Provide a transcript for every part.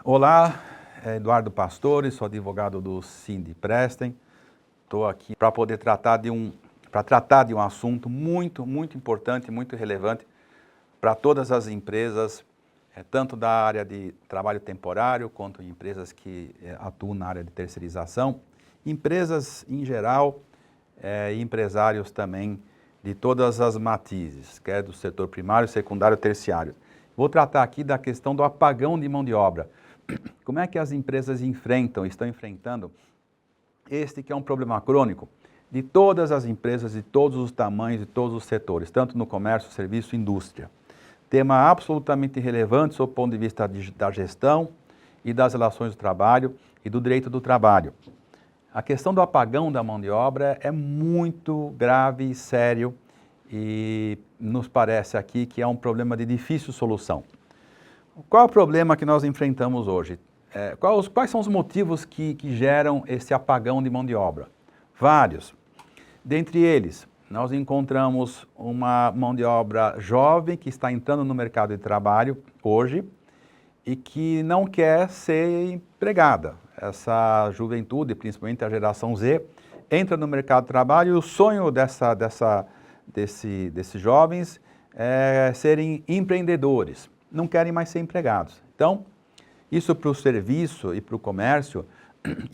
Olá, Eduardo Pastore, sou advogado do Sindiprestem. Estou aqui para poder tratar de um assunto muito importante, muito relevante para todas as empresas, tanto da área de trabalho temporário, quanto empresas que atuam na área de terceirização, empresas em geral e empresários também de todas as matizes, quer do setor primário, secundário, terciário. Vou tratar aqui da questão do apagão de mão de obra. Como é que as empresas estão enfrentando este que é um problema crônico de todas as empresas, de todos os tamanhos, de todos os setores, tanto no comércio, serviço e indústria. Tema absolutamente relevante sob o ponto de vista da gestão e das relações do trabalho e do direito do trabalho. A questão do apagão da mão de obra é muito grave e sério e nos parece aqui que é um problema de difícil solução. Qual é o problema que nós enfrentamos hoje? Quais são os motivos que geram esse apagão de mão de obra? Vários. Dentre eles, nós encontramos uma mão de obra jovem que está entrando no mercado de trabalho hoje e que não quer ser empregada. Essa juventude, principalmente a geração Z, entra no mercado de trabalho e o sonho desses jovens é serem empreendedores. Não querem mais ser empregados. Então, isso para o serviço e para o comércio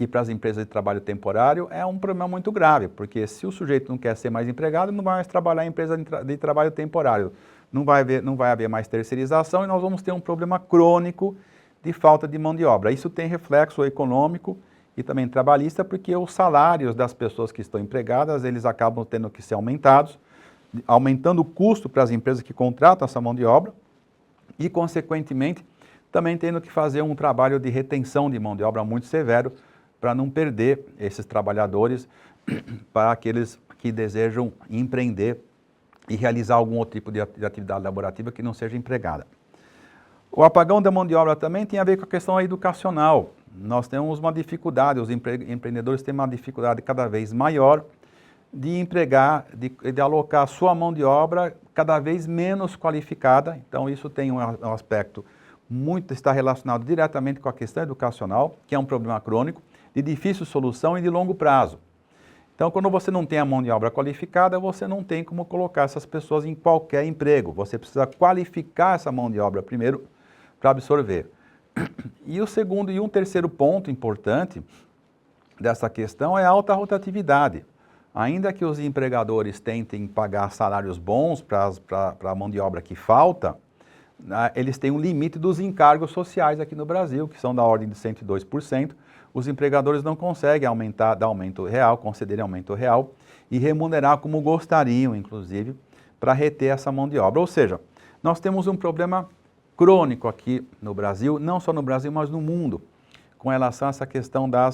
e para as empresas de trabalho temporário é um problema muito grave, porque se o sujeito não quer ser mais empregado, não vai mais trabalhar em empresa de trabalho temporário. Não vai haver mais terceirização e nós vamos ter um problema crônico de falta de mão de obra. Isso tem reflexo econômico e também trabalhista, porque os salários das pessoas que estão empregadas, eles acabam tendo que ser aumentados, aumentando o custo para as empresas que contratam essa mão de obra, e, consequentemente, também tendo que fazer um trabalho de retenção de mão de obra muito severo para não perder esses trabalhadores para aqueles que desejam empreender e realizar algum outro tipo de atividade laborativa que não seja empregada. O apagão da mão de obra também tem a ver com a questão educacional. Nós temos uma dificuldade, os empreendedores têm uma dificuldade cada vez maior de empregar, de alocar a sua mão de obra cada vez menos qualificada. Então isso tem um aspecto está relacionado diretamente com a questão educacional, que é um problema crônico, de difícil solução e de longo prazo. Então quando você não tem a mão de obra qualificada, você não tem como colocar essas pessoas em qualquer emprego. Você precisa qualificar essa mão de obra primeiro para absorver. E um terceiro ponto importante dessa questão é a alta rotatividade. Ainda que os empregadores tentem pagar salários bons para a mão de obra que falta, eles têm um limite dos encargos sociais aqui no Brasil, que são da ordem de 102%. Os empregadores não conseguem dar aumento real, concederem aumento real e remunerar como gostariam, inclusive, para reter essa mão de obra. Ou seja, nós temos um problema crônico aqui no Brasil, não só no Brasil, mas no mundo, com relação a essa questão da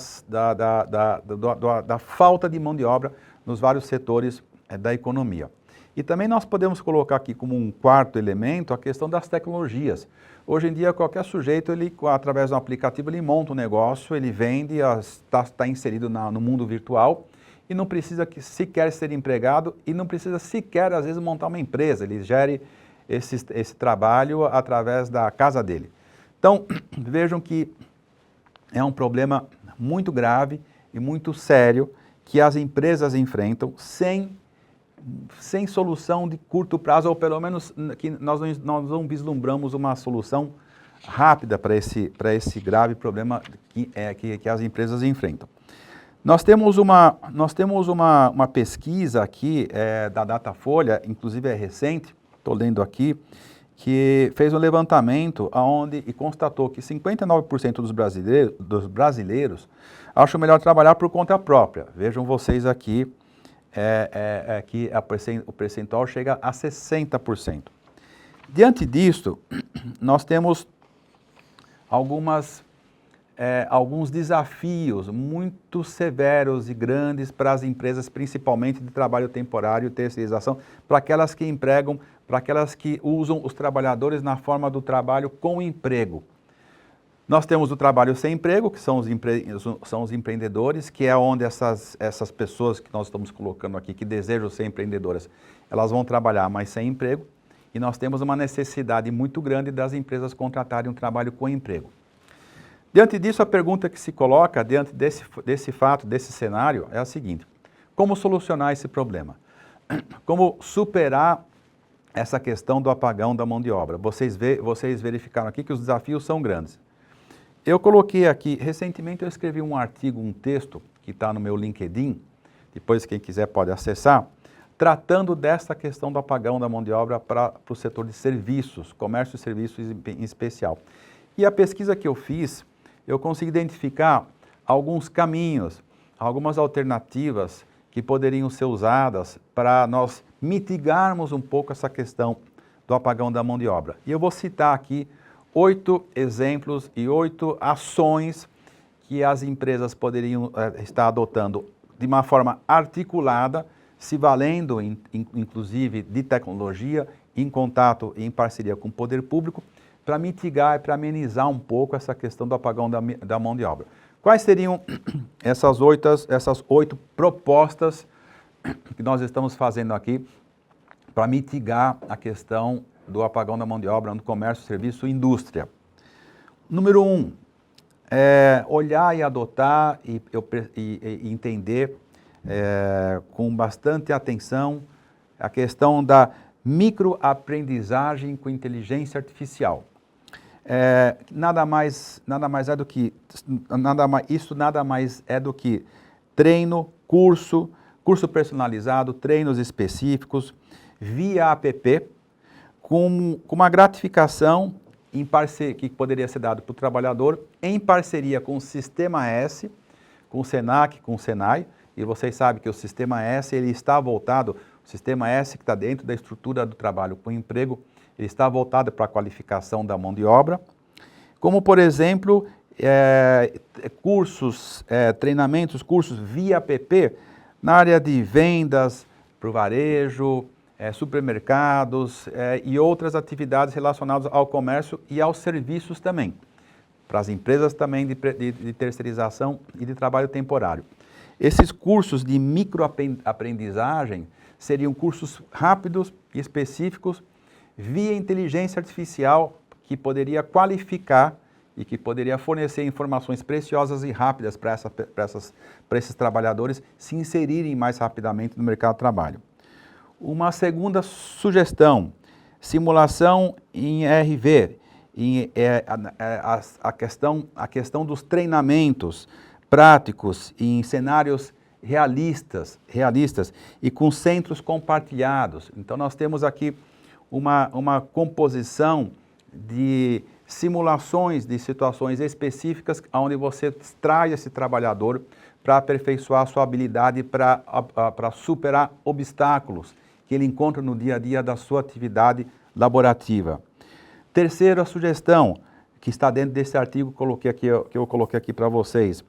falta de mão de obra nos vários setores da economia. E também nós podemos colocar aqui como um quarto elemento a questão das tecnologias. Hoje em dia, qualquer sujeito, através de um aplicativo, ele monta um negócio, ele vende, está inserido no mundo virtual e não precisa sequer ser empregado e não precisa sequer, às vezes, montar uma empresa. Ele gere esse trabalho através da casa dele. Então, vejam que é um problema muito grave e muito sério que as empresas enfrentam sem solução de curto prazo, ou pelo menos que nós não vislumbramos uma solução rápida para esse grave problema que as empresas enfrentam. Nós temos uma pesquisa aqui da Datafolha, inclusive é recente, estou lendo aqui, que fez um levantamento e constatou que 59% dos brasileiros acham melhor trabalhar por conta própria. Vejam vocês aqui, que o percentual chega a 60%. Diante disso, nós temos alguns desafios muito severos e grandes para as empresas, principalmente de trabalho temporário e terceirização, para aquelas que empregam, para aquelas que usam os trabalhadores na forma do trabalho com emprego. Nós temos o trabalho sem emprego, que são os empreendedores, que é onde essas pessoas que nós estamos colocando aqui, que desejam ser empreendedoras, elas vão trabalhar, mas sem emprego. E nós temos uma necessidade muito grande das empresas contratarem um trabalho com emprego. Diante disso, a pergunta que se coloca diante desse fato, desse cenário, é a seguinte: como solucionar esse problema? Como superar essa questão do apagão da mão de obra? Vocês verificaram aqui que os desafios são grandes. Eu coloquei aqui, recentemente eu escrevi um artigo, um texto, que está no meu LinkedIn, depois quem quiser pode acessar, tratando dessa questão do apagão da mão de obra para o setor de serviços, comércio e serviços em especial. E a pesquisa que eu fiz, eu consegui identificar alguns caminhos, algumas alternativas que poderiam ser usadas para nós mitigarmos um pouco essa questão do apagão da mão de obra. E eu vou citar aqui 8 exemplos e 8 ações que as empresas poderiam estar adotando de uma forma articulada, se valendo, inclusive, de tecnologia, em contato e em parceria com o poder público, para mitigar e para amenizar um pouco essa questão do apagão da mão de obra. Quais seriam essas 8 propostas que nós estamos fazendo aqui para mitigar a questão do apagão da mão de obra no comércio, serviço e indústria? Número 1, olhar e adotar e entender com bastante atenção a questão da microaprendizagem com inteligência artificial. Nada mais é do que treino, curso personalizado, treinos específicos, via app, com uma gratificação que poderia ser dado para o trabalhador em parceria com o Sistema S, com o Senac, com o Senai, e vocês sabem que o Sistema S ele está voltado, o Sistema S que está dentro da estrutura do trabalho com emprego, ele está voltado para a qualificação da mão de obra, como por exemplo, treinamentos, cursos via app na área de vendas, para o varejo, supermercados e outras atividades relacionadas ao comércio e aos serviços também, para as empresas também de terceirização e de trabalho temporário. Esses cursos de microaprendizagem seriam cursos rápidos e específicos via inteligência artificial que poderia qualificar e que poderia fornecer informações preciosas e rápidas para esses trabalhadores se inserirem mais rapidamente no mercado de trabalho. Uma segunda sugestão, simulação em RV, a questão dos treinamentos práticos em cenários realistas e com centros compartilhados. Então nós temos aqui uma composição de simulações de situações específicas onde você traz esse trabalhador para aperfeiçoar a sua habilidade para superar obstáculos que ele encontra no dia a dia da sua atividade laborativa. Terceira sugestão, que está dentro desse artigo que eu coloquei aqui para vocês,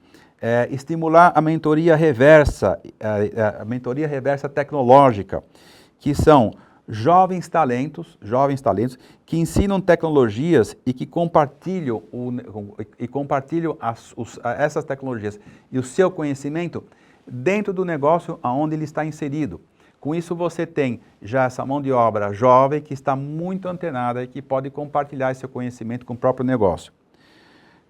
estimular a mentoria reversa tecnológica, que são jovens talentos que ensinam tecnologias e que compartilham essas tecnologias e o seu conhecimento dentro do negócio onde ele está inserido. Com isso você tem já essa mão de obra jovem que está muito antenada e que pode compartilhar esse conhecimento com o próprio negócio.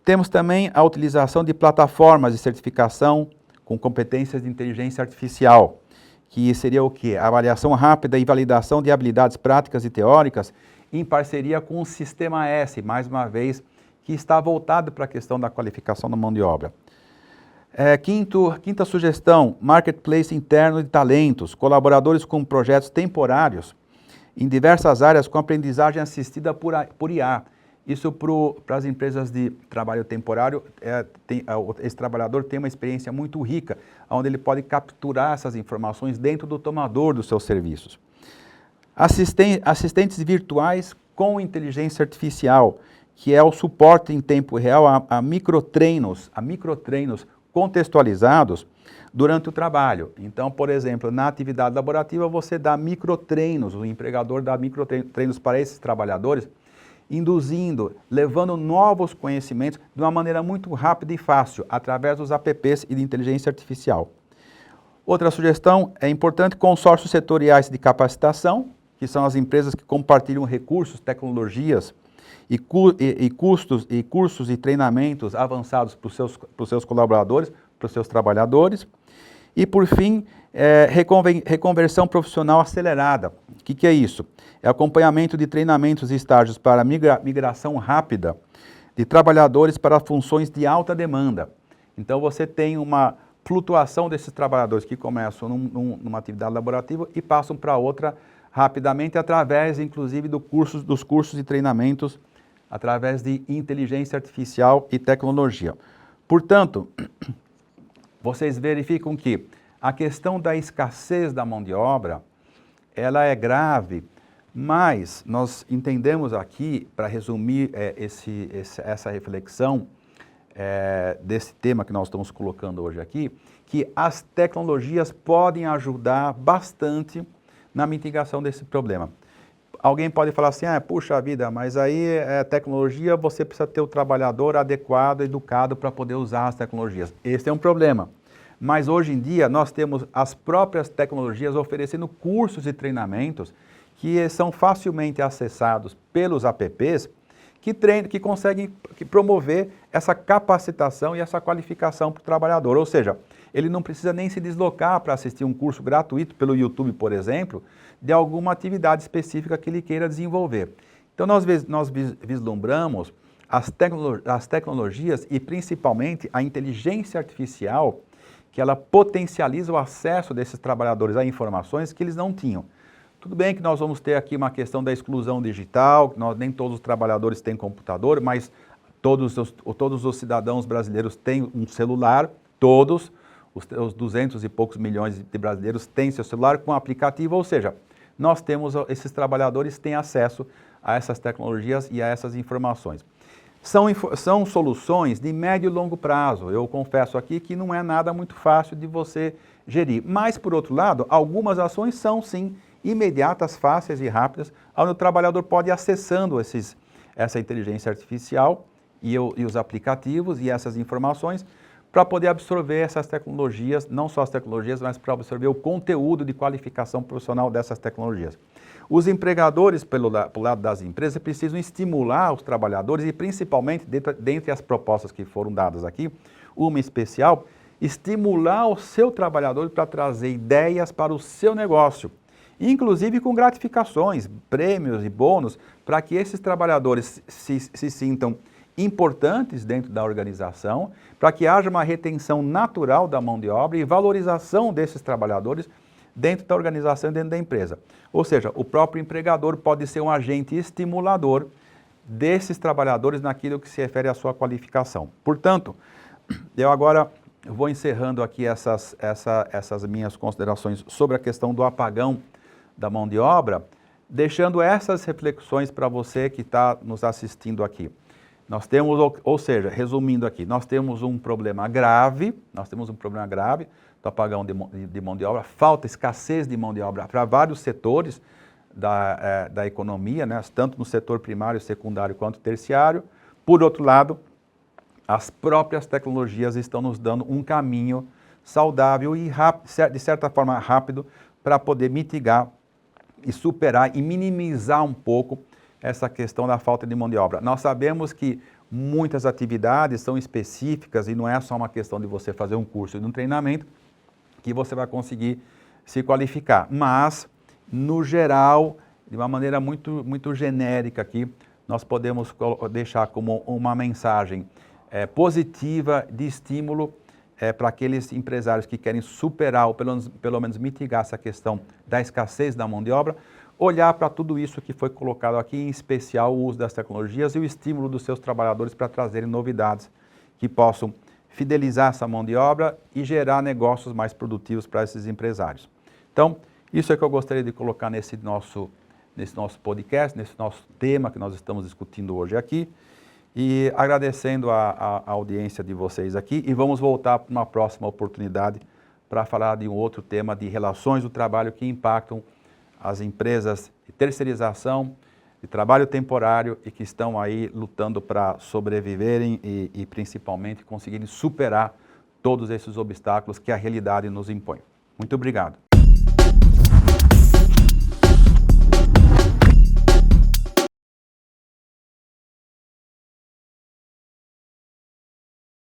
Temos também a utilização de plataformas de certificação com competências de inteligência artificial, que seria o quê? A avaliação rápida e validação de habilidades práticas e teóricas em parceria com o Sistema S, mais uma vez, que está voltado para a questão da qualificação da mão de obra. Quinta sugestão, marketplace interno de talentos, colaboradores com projetos temporários em diversas áreas com aprendizagem assistida por IA. Isso para as empresas de trabalho temporário, esse trabalhador tem uma experiência muito rica, onde ele pode capturar essas informações dentro do tomador dos seus serviços. Assistentes virtuais com inteligência artificial, que é o suporte em tempo real a microtreinos contextualizados durante o trabalho. Então, por exemplo, na atividade laborativa você dá microtreinos, o empregador dá microtreinos para esses trabalhadores, induzindo, levando novos conhecimentos de uma maneira muito rápida e fácil, através dos apps e de inteligência artificial. Outra sugestão, é importante consórcios setoriais de capacitação, que são as empresas que compartilham recursos, tecnologias e cursos e treinamentos avançados para os seus colaboradores, para os seus trabalhadores. E, por fim, reconversão profissional acelerada. O que é isso? É acompanhamento de treinamentos e estágios para migração rápida de trabalhadores para funções de alta demanda. Então, você tem uma flutuação desses trabalhadores que começam numa atividade laborativa e passam para outra rapidamente, através, inclusive, dos cursos e treinamentos, através de inteligência artificial e tecnologia. Portanto, vocês verificam que a questão da escassez da mão de obra, ela é grave, mas nós entendemos aqui, para resumir essa reflexão desse tema que nós estamos colocando hoje aqui, que as tecnologias podem ajudar bastante na mitigação desse problema. Alguém pode falar assim, puxa vida, mas aí tecnologia, você precisa ter o trabalhador adequado, educado para poder usar as tecnologias. Esse é um problema. Mas hoje em dia nós temos as próprias tecnologias oferecendo cursos e treinamentos que são facilmente acessados pelos apps, que conseguem promover essa capacitação e essa qualificação para o trabalhador. Ou seja, ele não precisa nem se deslocar para assistir um curso gratuito pelo YouTube, por exemplo, de alguma atividade específica que ele queira desenvolver. Então nós vislumbramos as tecnologias e principalmente a inteligência artificial, que ela potencializa o acesso desses trabalhadores a informações que eles não tinham. Tudo bem que nós vamos ter aqui uma questão da exclusão digital, nem todos os trabalhadores têm computador, mas todos os cidadãos brasileiros têm um celular, todos, os 200 e poucos milhões de brasileiros têm seu celular com aplicativo, ou seja, esses trabalhadores têm acesso a essas tecnologias e a essas informações. São soluções de médio e longo prazo. Eu confesso aqui que não é nada muito fácil de você gerir. Mas, por outro lado, algumas ações são, sim, imediatas, fáceis e rápidas, onde o trabalhador pode ir acessando essa inteligência artificial e os aplicativos e essas informações para poder absorver essas tecnologias, não só as tecnologias, mas para absorver o conteúdo de qualificação profissional dessas tecnologias. Os empregadores, pelo lado das empresas, precisam estimular os trabalhadores e, principalmente, dentre as propostas que foram dadas aqui, uma especial, estimular o seu trabalhador para trazer ideias para o seu negócio, inclusive com gratificações, prêmios e bônus, para que esses trabalhadores se sintam importantes dentro da organização, para que haja uma retenção natural da mão de obra e valorização desses trabalhadores dentro da organização e dentro da empresa. Ou seja, o próprio empregador pode ser um agente estimulador desses trabalhadores naquilo que se refere à sua qualificação. Portanto, eu agora vou encerrando aqui essas minhas considerações sobre a questão do apagão da mão de obra, deixando essas reflexões para você que está nos assistindo aqui. Nós temos, ou seja, resumindo aqui, nós temos um problema grave do apagão de mão de obra, falta, escassez de mão de obra para vários setores da economia, né, tanto no setor primário, secundário quanto terciário. Por outro lado, as próprias tecnologias estão nos dando um caminho saudável e de certa forma rápido para poder mitigar e superar e minimizar um pouco essa questão da falta de mão de obra. Nós sabemos que muitas atividades são específicas e não é só uma questão de você fazer um curso e um treinamento que você vai conseguir se qualificar. Mas, no geral, de uma maneira muito genérica aqui, nós podemos deixar como uma mensagem positiva de estímulo para aqueles empresários que querem superar ou pelo menos mitigar essa questão da escassez da mão de obra, olhar para tudo isso que foi colocado aqui, em especial o uso das tecnologias e o estímulo dos seus trabalhadores para trazerem novidades que possam fidelizar essa mão de obra e gerar negócios mais produtivos para esses empresários. Então, isso é que eu gostaria de colocar nesse nosso podcast, nesse nosso tema que nós estamos discutindo hoje aqui, e agradecendo a audiência de vocês aqui, e vamos voltar para uma próxima oportunidade para falar de um outro tema de relações do trabalho que impactam as empresas de terceirização, de trabalho temporário e que estão aí lutando para sobreviverem e principalmente conseguirem superar todos esses obstáculos que a realidade nos impõe. Muito obrigado.